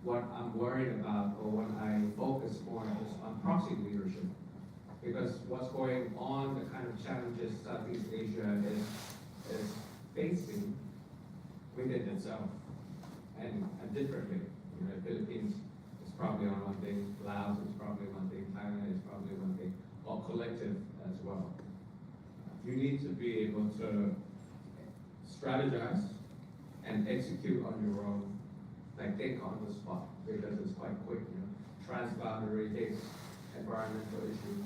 what I'm worried about or what I focus more is on proxy leadership. Because what's going on, the kind of challenges Southeast Asia is facing within itself and differently. You know, Philippines is probably on one thing, Laos is probably one thing, Thailand is probably one thing, or collective as well. You need to be able to strategize and execute on your own, like think on the spot, because it's quite quick, you know. Transboundary case, environmental issues,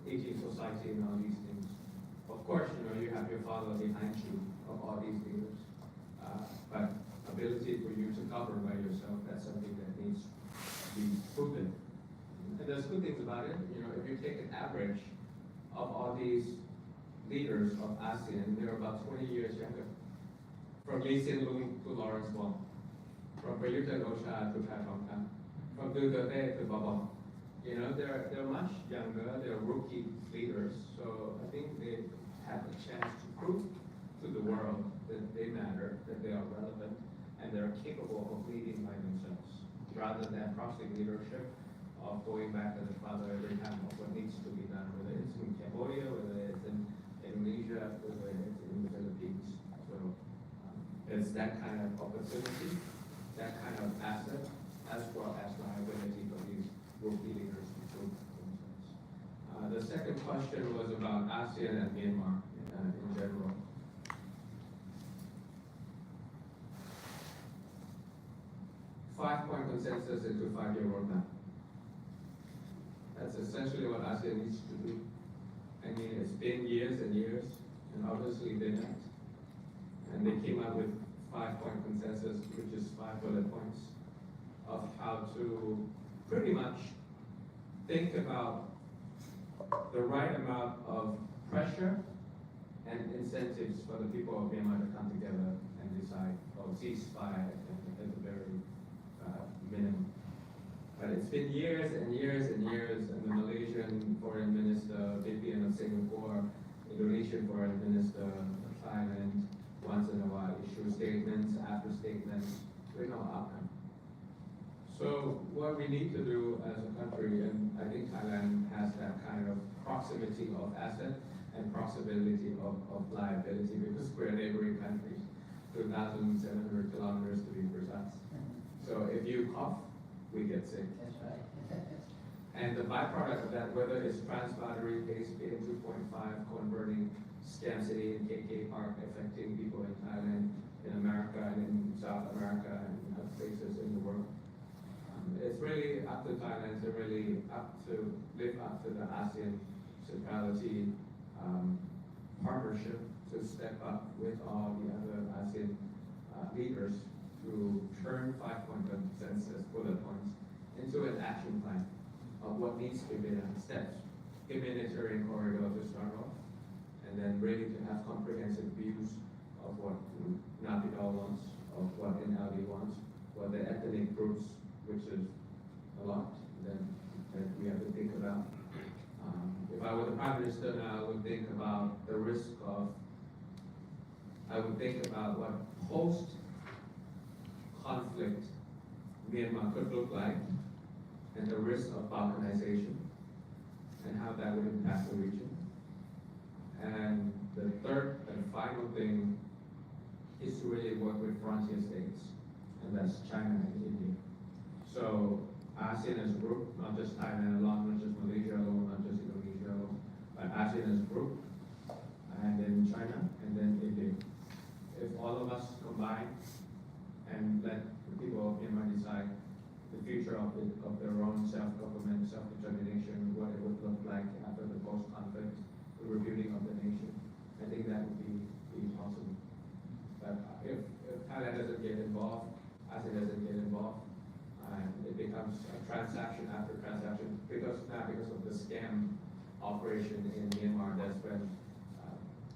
aging society and all these things. Of course, you know, you have your father behind you of all these leaders. But ability for you to cover by yourself, that's something that needs to be proven. And there's good things about it. You know, if you take an average of all these leaders of ASEAN, they're about 20 years younger. From Lee Hsien Loong to Lawrence Wong, from Prayut Chan-o-cha to Pat Hong Tan, from Duterte to Baba. You know, they're much younger, they're rookie leaders, so I think they have a chance to prove to the world that they matter, that they are relevant, and they're capable of leading by themselves, rather than proxy leadership of going back to the father every time of what needs to be done, whether it's in Cambodia, whether it's in Indonesia, whether it's in the Philippines. So it's that kind of opportunity, that kind of asset, as well as liability for these rookie leaders to prove themselves. The second question was about ASEAN and Myanmar in general. 5-point consensus into 5-year roadmap. That's essentially what ASEAN needs to do. I mean, it's been years and years, and obviously they met. And they came up with 5-point consensus, which is 5 bullet points of how to pretty much think about the right amount of pressure and incentives for the people of Myanmar to come together and decide, or ceasefire at the very minimum. But it's been years and years and years, and the Malaysian foreign minister, Vivian of Singapore, Indonesian foreign minister of Thailand, once in a while issue statements after statements with no outcome. So what we need to do as a country, and I think Thailand has that kind of proximity of asset and proximity of liability, because we're neighboring countries, 2,700 kilometers to be precise. So if you cough, we get sick. That's right. And the byproduct of that, whether it's transboundary case, PM2.5, converting Scam City and KK Park, affecting people in Thailand, in America, and in South America, and other places in the world. It's really up to Thailand to really live up to the ASEAN centrality partnership, to step up with all the other ASEAN leaders to turn 5-point consensus bullet points into an action plan of what needs to be done, steps, humanitarian corridor to start off, and then really to have comprehensive views of what Naypyidaw wants, of what NLD wants, what the ethnic groups, which is a lot, that we have to think about. If I were the Prime Minister now, I would think about the risk of, I would think about what post-conflict Myanmar could look like, and the risk of balkanization, and how that would impact the region. And the third and final thing is to really work with frontier states, and that's China and India. So ASEAN as a group, not just Thailand alone, not just Malaysia alone, not just Indonesia alone, but ASEAN as a group, and then China, and then India. If all of us combine and let the people of Myanmar decide the future of their own self-government, self-determination, what it would look like after the post-conflict, the rebuilding of the nation, I think that would be possible. But if Thailand doesn't get involved, ASEAN doesn't get involved, it becomes a transaction after transaction, because of the scam operation in Myanmar. That's when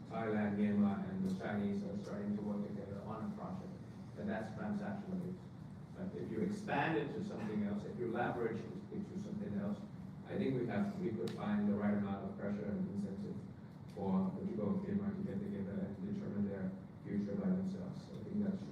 Thailand, Myanmar, and the Chinese are starting to work together on a project, and that's transaction based. But if you expand it to something else, if you leverage it into something else, I think we could find the right amount of pressure and incentive for the people of Myanmar to get together and determine their future by themselves. So I think that's